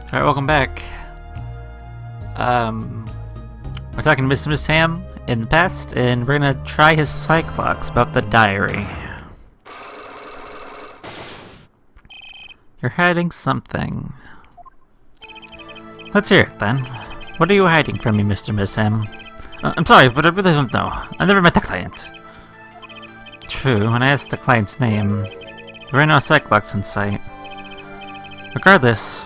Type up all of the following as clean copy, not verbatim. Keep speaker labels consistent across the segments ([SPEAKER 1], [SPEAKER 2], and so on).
[SPEAKER 1] Alright, welcome back. We're talking to Mr. Miss Ham in the past, and we're gonna try his Cyclops about the diary. You're hiding something. Let's hear it then. What are you hiding from me, Mr. Miss Ham? I'm sorry, but I really don't know. I never met the client. True, when I asked the client's name, there were no Cyclops in sight. Regardless,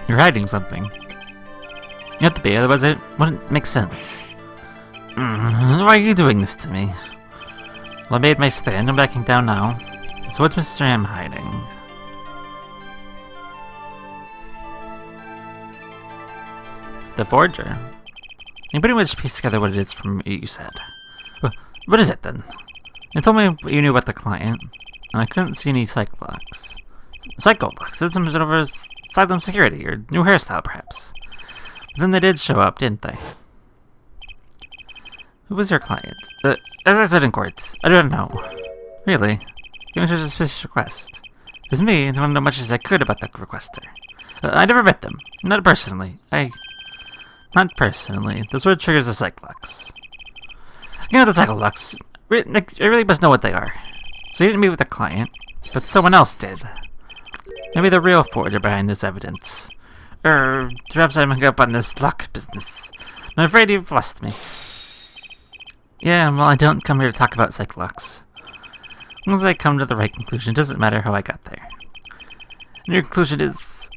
[SPEAKER 1] you're hiding something. You have to be, otherwise it wouldn't make sense. Why are you doing this to me? Well, I made my stand, I'm backing down now. So what's Mr. Ham hiding? The forger? You pretty much pieced together what it is from what you said. What is it then? You told me what you knew about the client, and I couldn't see any Cyclops. Cyclops? It's some sort of asylum security, or new hairstyle perhaps. But then they did show up, didn't they? Who was your client? As I said in court, I don't know. Really? You answered a suspicious request. It was me, and I don't know much as I could about the requester. I never met them. Not personally. Not personally. This word triggers a Cyclops. You know the Cyclops. I really must know what they are. So you didn't meet with the client, but someone else did. Maybe the real forger behind this evidence. Perhaps I'm hung up on this luck business. I'm afraid you've lost me. Yeah, well, I don't come here to talk about Cyclops. As long as I come to the right conclusion, it doesn't matter how I got there. And your conclusion is...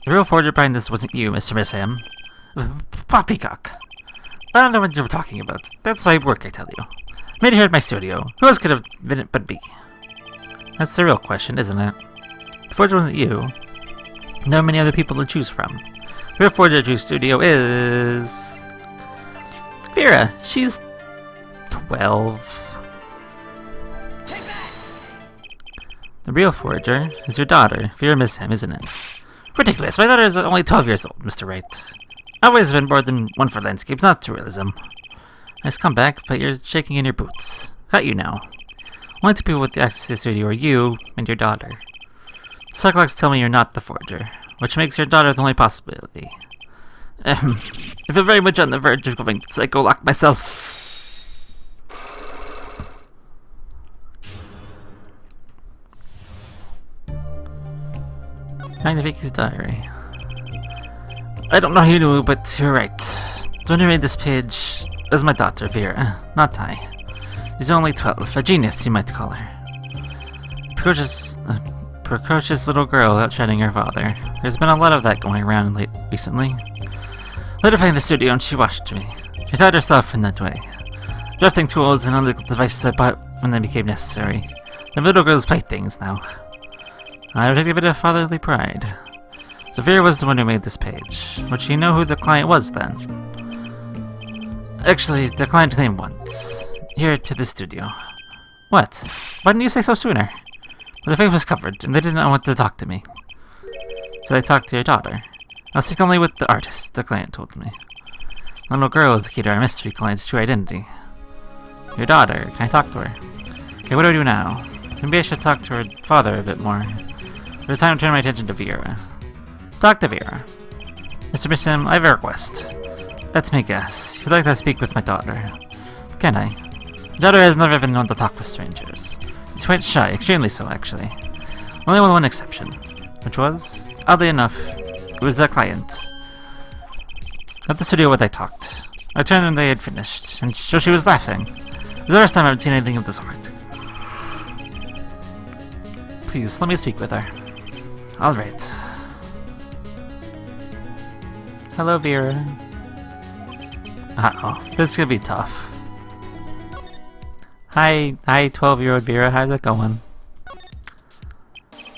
[SPEAKER 1] the real forger behind this wasn't you, Mr. Miss Ham. Poppycock. I don't know what you're talking about. That's my work, I tell you. Made it here at my studio. Who else could have been it but me? That's the real question, isn't it? The forger wasn't you. There are many other people to choose from. The real forger at your studio is... Vera. She's 12. The real forger is your daughter, Vera Miss Ham, isn't it? Ridiculous. My daughter is only 12 years old, Mr. Wright. I've always been more than one for landscapes, not surrealism. Nice comeback, but you're shaking in your boots. Got you now. Only two people with access to the studio are you and your daughter. Cyclops tell me you're not the forger, which makes your daughter the only possibility. I feel very much on the verge of going psycho-lock myself. Magnifique's diary. I don't know how you knew, but you're right. The one who made this page was my daughter, Vera, not I. She's only 12, a genius, you might call her. Precocious little girl outshining her father. There's been a lot of that going around recently. Let her play in the studio and she watched me. She taught herself in that way. Drafting tools and other devices I bought when they became necessary. The little girl's playthings now. I would take a bit of fatherly pride. So Vera was the one who made this page. Would she know who the client was then? Actually, the client came once. Here to the studio. What? Why didn't you say so sooner? Well, their face was covered, and they did not want to talk to me. So they talked to your daughter. I'll speak only with the artist, the client told me. The little girl is the key to our mystery client's true identity. Your daughter, can I talk to her? Okay, what do I do now? Maybe I should talk to her father a bit more. It's time to turn my attention to Vera. Talk to Vera. Mr. Bisson, I have a request. Let me guess. You'd like to speak with my daughter. Can I? My daughter has never been known to talk with strangers. She's quite shy, extremely so, actually. Only with one exception. Which was, oddly enough, it was the client. At the studio where they talked. I turned when they had finished, and so she was laughing. It was the first time I'd seen anything of the sort. Please, let me speak with her. Alright. Hello, Vera. Uh-oh, this is gonna be tough. Hi, 12-year-old Vera, how's it going?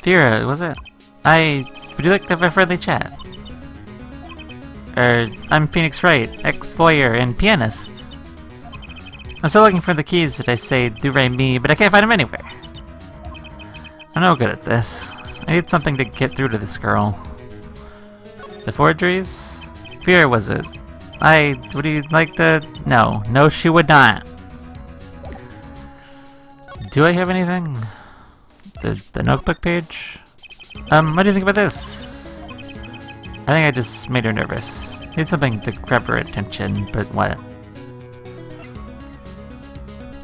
[SPEAKER 1] Vera, was it? Would you like to have a friendly chat? I'm Phoenix Wright, ex-lawyer and pianist. I'm still looking for the keys that I say do-re-mi, but I can't find them anywhere. I'm no good at this. I need something to get through to this girl. The forgeries? Vera, was it? Would you like to... No, she would not. Do I have anything? The notebook page? What do you think about this? I think I just made her nervous. Need something to grab her attention, but what?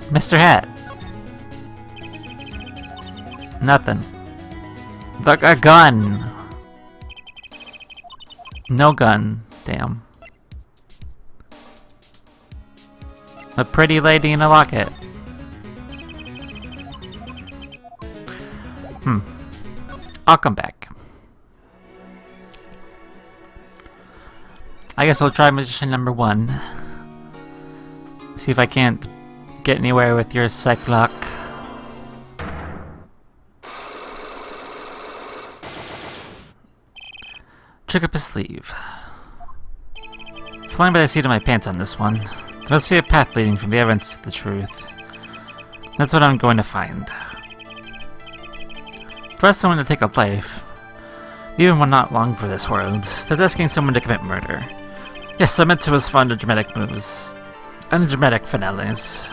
[SPEAKER 1] Mr. Hat! Nothing. Look, a gun! No gun. Damn. A pretty lady in a locket. I'll come back. I guess I'll try magician number 1. See if I can't get anywhere with your psych lock. Trick up his sleeve. Flying by the seat of my pants on this one. There must be a path leading from the evidence to the truth. That's what I'm going to find. For us someone to take a life, even when not long for this world, that's asking someone to commit murder. Yes, Memento was fond of dramatic moves, and dramatic finales.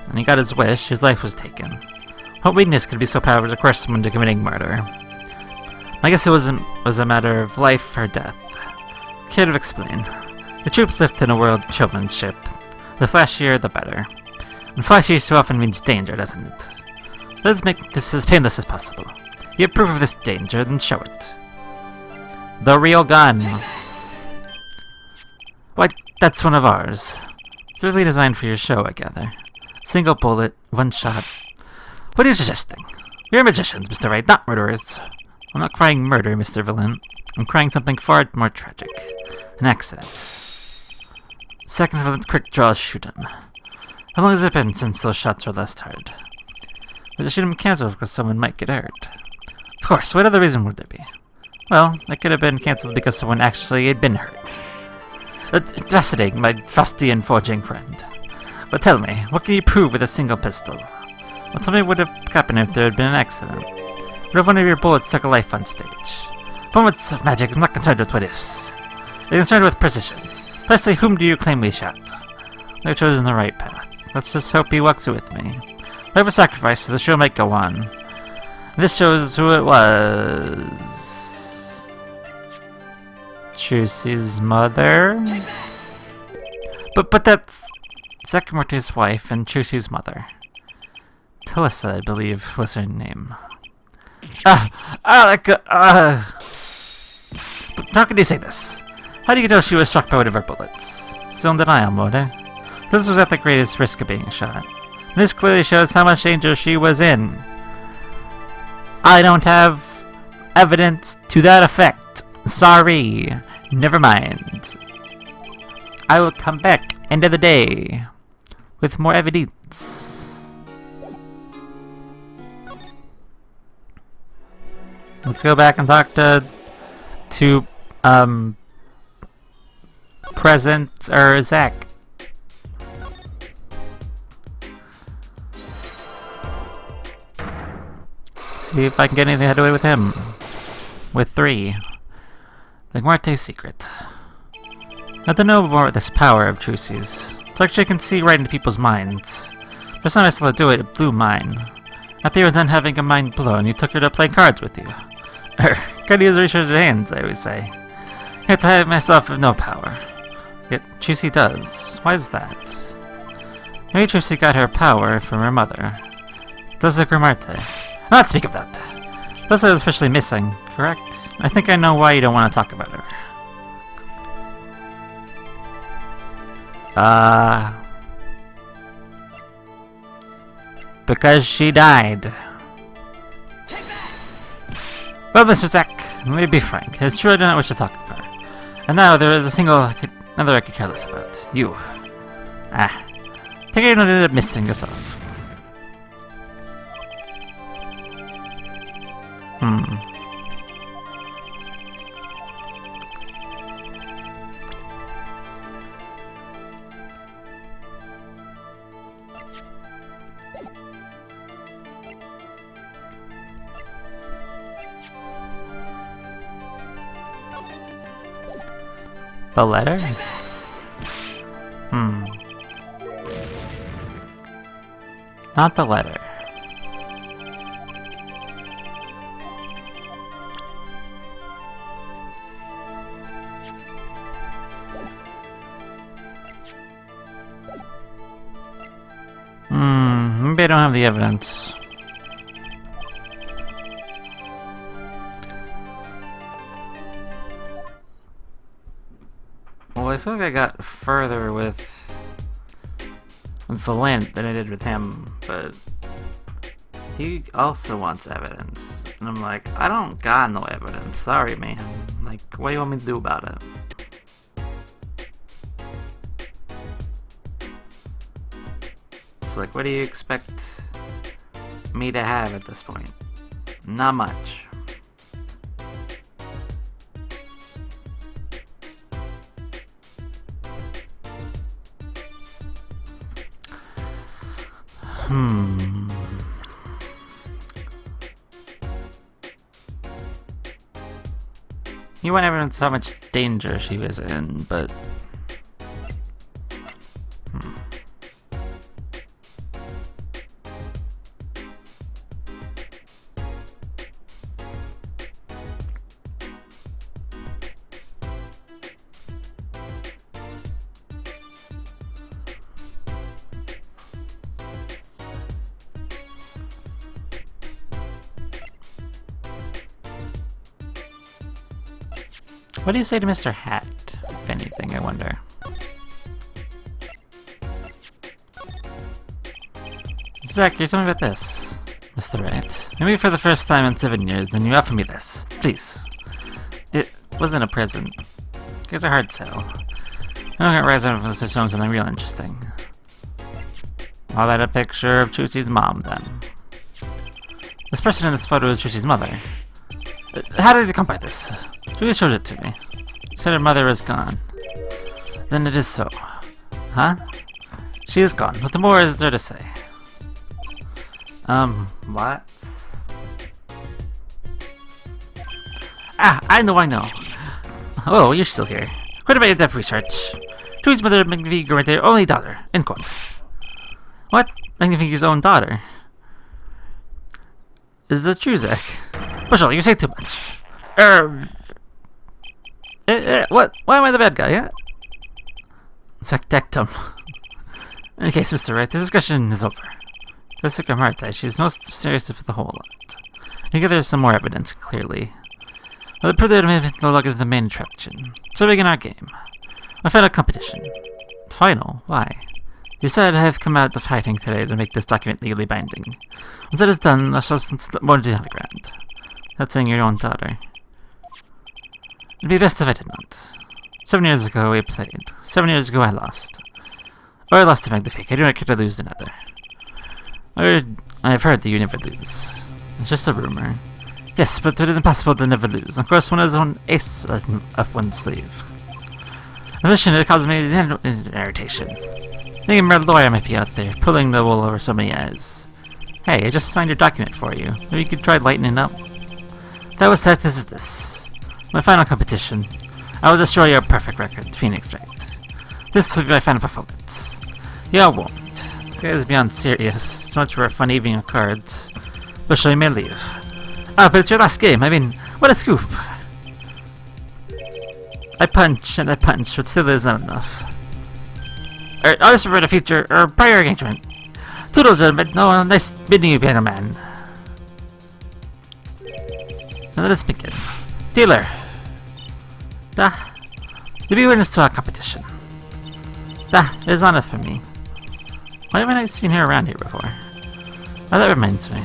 [SPEAKER 1] And he got his wish, his life was taken. What weakness could be so powerful to coerce someone to committing murder? I guess it was a matter of life or death. Care to explain? The troop lived in a world of showmanship. The flashier, the better. And flashy so often means danger, doesn't it? Let's make this as painless as possible. You have proof of this danger, then show it. The real gun! Why, that's one of ours. Really designed for your show, I gather. Single bullet, one shot. What are you suggesting? We're magicians, Mr. Wright, not murderers. I'm not crying murder, Mr. Villain. I'm crying something far more tragic. An accident. Second villain's quick draws shoot him. How long has it been since those shots were last heard? But to shoot him cancelled because someone might get hurt. Of course, what other reason would there be? Well, it could have been cancelled because someone actually had been hurt. Fascinating, my Faustian forging friend. But tell me, what can you prove with a single pistol? Well, tell me what would have happened if there had been an accident. What if one of your bullets took a life on stage? Moments of magic is not concerned with what ifs. They're concerned with precision. Precisely, whom do you claim we shot? We've chosen the right path. Let's just hope he walks it with me. We have a sacrifice so the show might go on. This shows who it was. Chusi's mother? But that's Zekamorte's wife and Chusi's mother. Talissa, I believe, was her name. But how can you say this? How do you know she was struck by one of her bullets? Still in denial mode, eh? This was at the greatest risk of being shot. This clearly shows how much danger she was in. I don't have evidence to that effect. Sorry. Never mind. I will come back end of the day with more evidence. Let's go back and talk to Zach. See if I can get anything head away with him. With 3. The Muerte's secret. Not to know more of this power of Chusi's. It's like she can see right into people's minds. First time I saw her do it, it blew mine. After you were done having a mind blown, you took her to play cards with you. Gotta use research hands, I always say. Yet I myself have no power. Yet Chusi does. Why is that? Maybe Chusi got her power from her mother. Does the Grimarte? Let's speak of that. Talissa is officially missing, correct? I think I know why you don't want to talk about her. Because she died. Well, Mr. Zack, let me be frank. It's true I do not wish to talk of her. And now there is another I could care less about. You. I think you're ended up missing yourself. The letter? Not the letter. Maybe I don't have the evidence. Well, I feel like I got further with Valent than I did with him, but he also wants evidence. And I'm like, I don't got no evidence. Sorry, man. Like, what do you want me to do about it? It's like, what do you expect me to have at this point? Not much. You want evidence how much danger she was in, but... What do you say to Mr. Hat, if anything, I wonder? Zack, you're telling me about this, Mr. Wright. Maybe for the first time in 7 years, and you offer me this. Please. It wasn't a present. You guys are hard sell. I'm gonna rise up unless there's something real interesting. I'll add a picture of Chuchi's mom, then. This person in this photo is Chuchi's mother. How did you come by this? Julie showed it to me. She said her mother is gone. Then it is so. Huh? She is gone. What more is there to say? What? Ah, I know. Oh, you're still here. Quite a bit of depth research. Julie's mother, Magnifique, were their only daughter. End quote. What? Magnifique's own daughter? Is that true, Zack? Bushel, you say too much. What? Why am I the bad guy, yeah? Zack decked him. In any case, Mr. Wright, this discussion is over. Jessica Marta, she's most serious of the whole lot. You get there's some more evidence, clearly. Well, the proof that may no longer the main attraction. So begin our game. A final competition. Final? Why? You said I have come out of hiding today to make this document legally binding. Once that is done, I shall slip more to the ground. That's saying your own daughter. It'd be best if I did not. 7 years ago we played. 7 years ago I lost. Or I lost to Magnifique. I do not care to lose another. I have heard that you never lose. It's just a rumor. Yes, but it is impossible to never lose. Of course, one has one ace up one's sleeve. In addition, it causes me irritation. Thinking my lawyer might be out there, pulling the wool over so many eyes. Hey, I just signed your document for you. Maybe you could try lightening up. That was said, this is this. My final competition. I will destroy your perfect record, Phoenix Wright. This will be my final performance. Yeah, I won't. This guy is beyond serious. It's much for a fun evening of cards. Bushel, you may leave. Ah, but it's your last game. I mean, what a scoop. I punch and I punch, but still is not enough. I'll just refer to future or prior engagement. Toodle, gentlemen. No, nice meeting you, piano man. Now let us begin. Dealer. To be witness to our competition. It is honor for me. Why haven't I seen her around here before? Oh, that reminds me.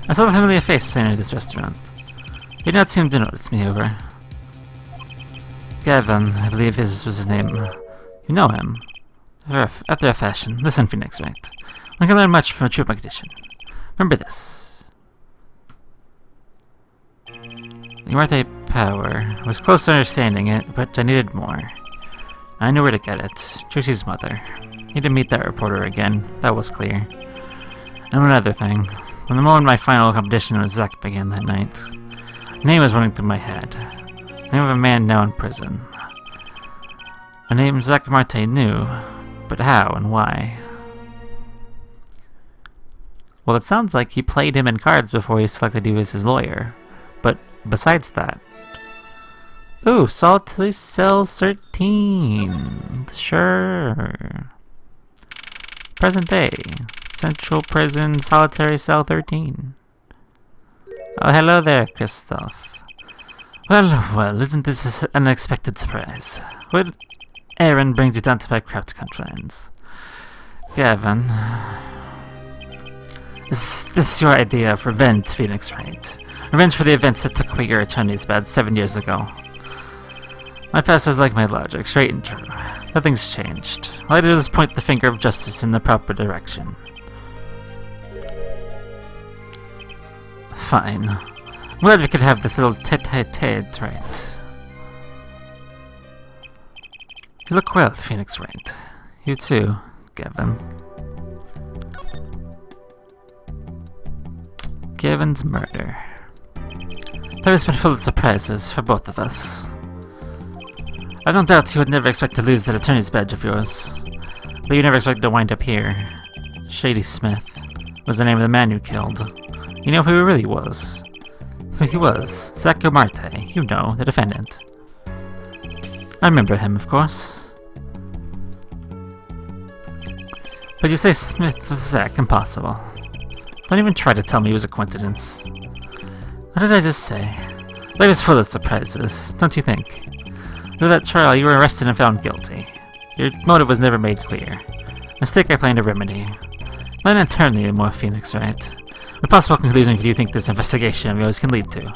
[SPEAKER 1] I saw the familiar face entering this restaurant. He did not seem to notice me over. Gavin, I believe was his name. You know him. After a fashion. Listen, Phoenix Wright. One can learn much from a true magician. Remember this. Immarte power. I was close to understanding it, but I needed more. I knew where to get it. Trixie's mother. Need to meet that reporter again. That was clear. And one other thing. From the moment my final competition with Zack began that night, a name was running through my head. The name of a man now in prison. A name Zack Marte knew, but how and why? Well, it sounds like he played him in cards before he selected you as his lawyer. But besides that... Ooh, Salty Cells 13. Sure. Present day. Central Prison, Solitary Cell 13. Oh, hello there, Kristoff. Well, isn't this an unexpected surprise? What errand brings you down to my cramped confines? Gavin, is this your idea of revenge, Phoenix Wright? Revenge for the events that took away your attorney's badge 7 years ago. My past is like my logic, straight and true. Nothing's changed. All I did was point the finger of justice in the proper direction. Fine. I'm glad we could have this little tete-a-tete, right? You look well, Phoenix Wright. You too, Gavin. Gavin's murder. That has been full of surprises for both of us. I don't doubt you would never expect to lose that attorney's badge of yours, but you never expected to wind up here. Shady Smith was the name of the man you killed. You know who he really was? Who he was? Zach Marte, you know, the defendant. I remember him, of course. But you say Smith was Zach? Impossible. Don't even try to tell me it was a coincidence. What did I just say? Life is full of surprises, don't you think? Through that trial, you were arrested and found guilty. Your motive was never made clear. Mistake I plan to remedy. Not entirely anymore, Phoenix Wright. What possible conclusion could you think this investigation of yours can lead to?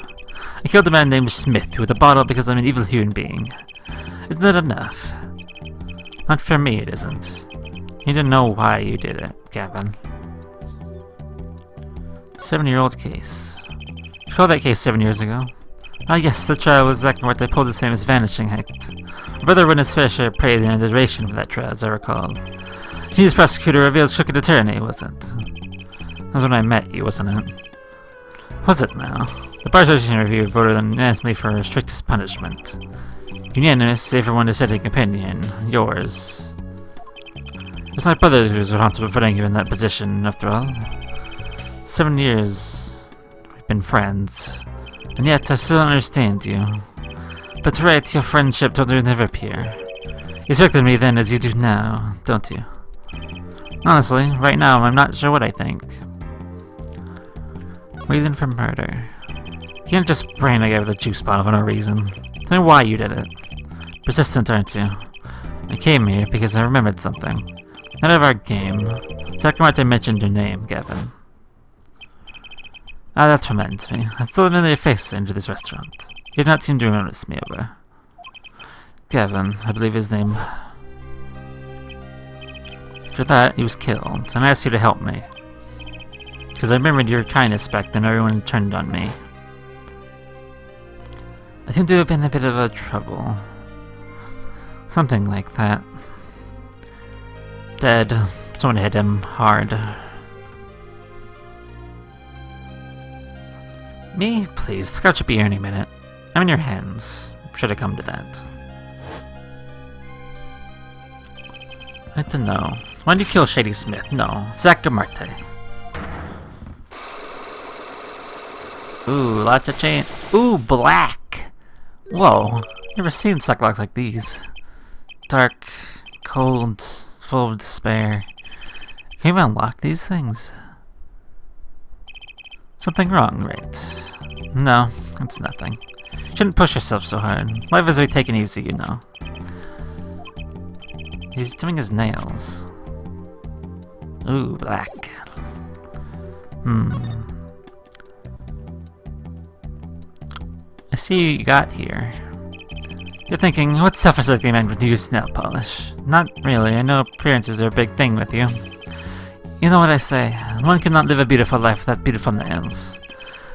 [SPEAKER 1] I killed a man named Smith with a bottle because I'm an evil human being. Isn't that enough? Not for me, it isn't. You didn't know why you did it, Gavin. 7-year-old case. Recall that case 7 years ago? Ah yes, the trial was exactly what they pulled his famous vanishing act. My brother won his fair share of praise and adoration for that trial, as I recall. His prosecutor reveals crooked attorney, wasn't it? That was when I met you, wasn't it? Was it now? The prosecution review voted unanimously for strictest punishment. Unanimous, everyone dissenting opinion. Yours. It was my brother who was responsible for putting you in that position, after all. 7 years, we've been friends. And yet, I still don't understand you. But right, your friendship told you never appear. You respected me then as you do now, don't you? Honestly, right now, I'm not sure what I think. Reason for murder. You can't just brain a guy with a juice bottle for no reason. Tell me why you did it. Persistent, aren't you? I came here because I remembered something. Out of our game. Sakamate mentioned your name, Gavin. Ah, that reminds me. I still remember your face into this restaurant. You did not seem to notice me over. Gavin, I believe his name. For that, he was killed, and I asked you to help me. Because I remembered your kindness back then everyone turned on me. I seem to have been a bit of a trouble. Something like that. Dead. Someone hit him hard. Me? Please, scratch up here any minute. I'm in your hands. Should have come to that. I don't know. Why did you kill Shady Smith? No. Zach Marte. Ooh, lots of chain. Ooh, black! Whoa. Never seen sucklocks like these. Dark, cold, full of despair. Can you unlock these things? Something wrong, right? No, it's nothing. Shouldn't push yourself so hard. Life is to be taken easy, you know. He's doing his nails. Ooh, black. I see what you got here. You're thinking, what self-respecting man would use nail polish? Not really, I know appearances are a big thing with you. You know what I say, one cannot live a beautiful life without beautiful nails.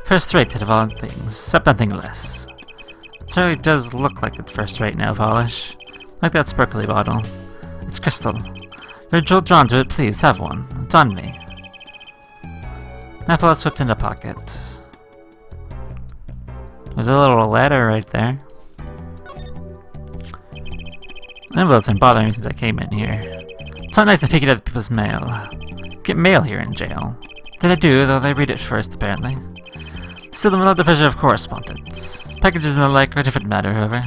[SPEAKER 1] First-rate of all things, except nothing less. It certainly does look like it's first-rate nail polish. Like that sparkly bottle. It's crystal. You're drawn to it, please, have one. It's on me. Apple slipped in a pocket. There's a little letter right there. Envelopes been bothering me since I came in here. It's not nice to pick it up people's mail. Get mail here in jail. Did I do, though they read it first, apparently. Still, without the pleasure of correspondence. Packages and the like are a different matter, however.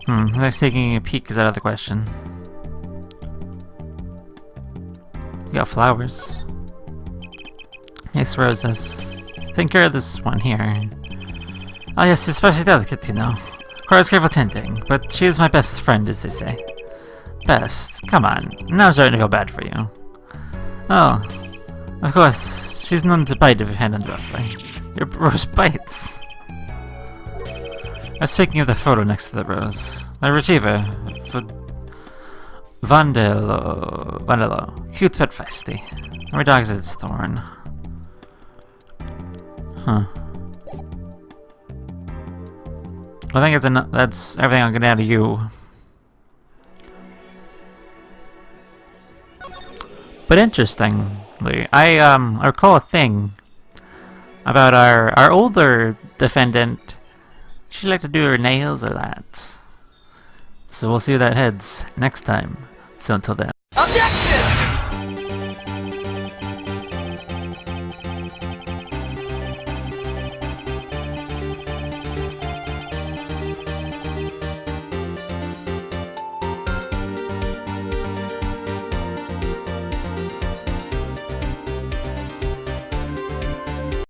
[SPEAKER 1] Like taking a peek is out of the question. You got flowers. Nice roses. Take care of this one here. Oh yes, especially delicate, you know. Requires careful tending, but she is my best friend, as they say. Best? Come on. Now I'm starting to feel bad for you. Oh. Of course, she's known to bite if you handled roughly. Your rose bites. I was speaking of the photo next to the rose. My retriever, Vandelo. Cute but feisty. Every dog has its thorn. Huh. I think that's everything I'm getting out of you. But interestingly, I recall a thing about our older defendant. She liked to do her nails a lot. So we'll see where that heads next time. So until then.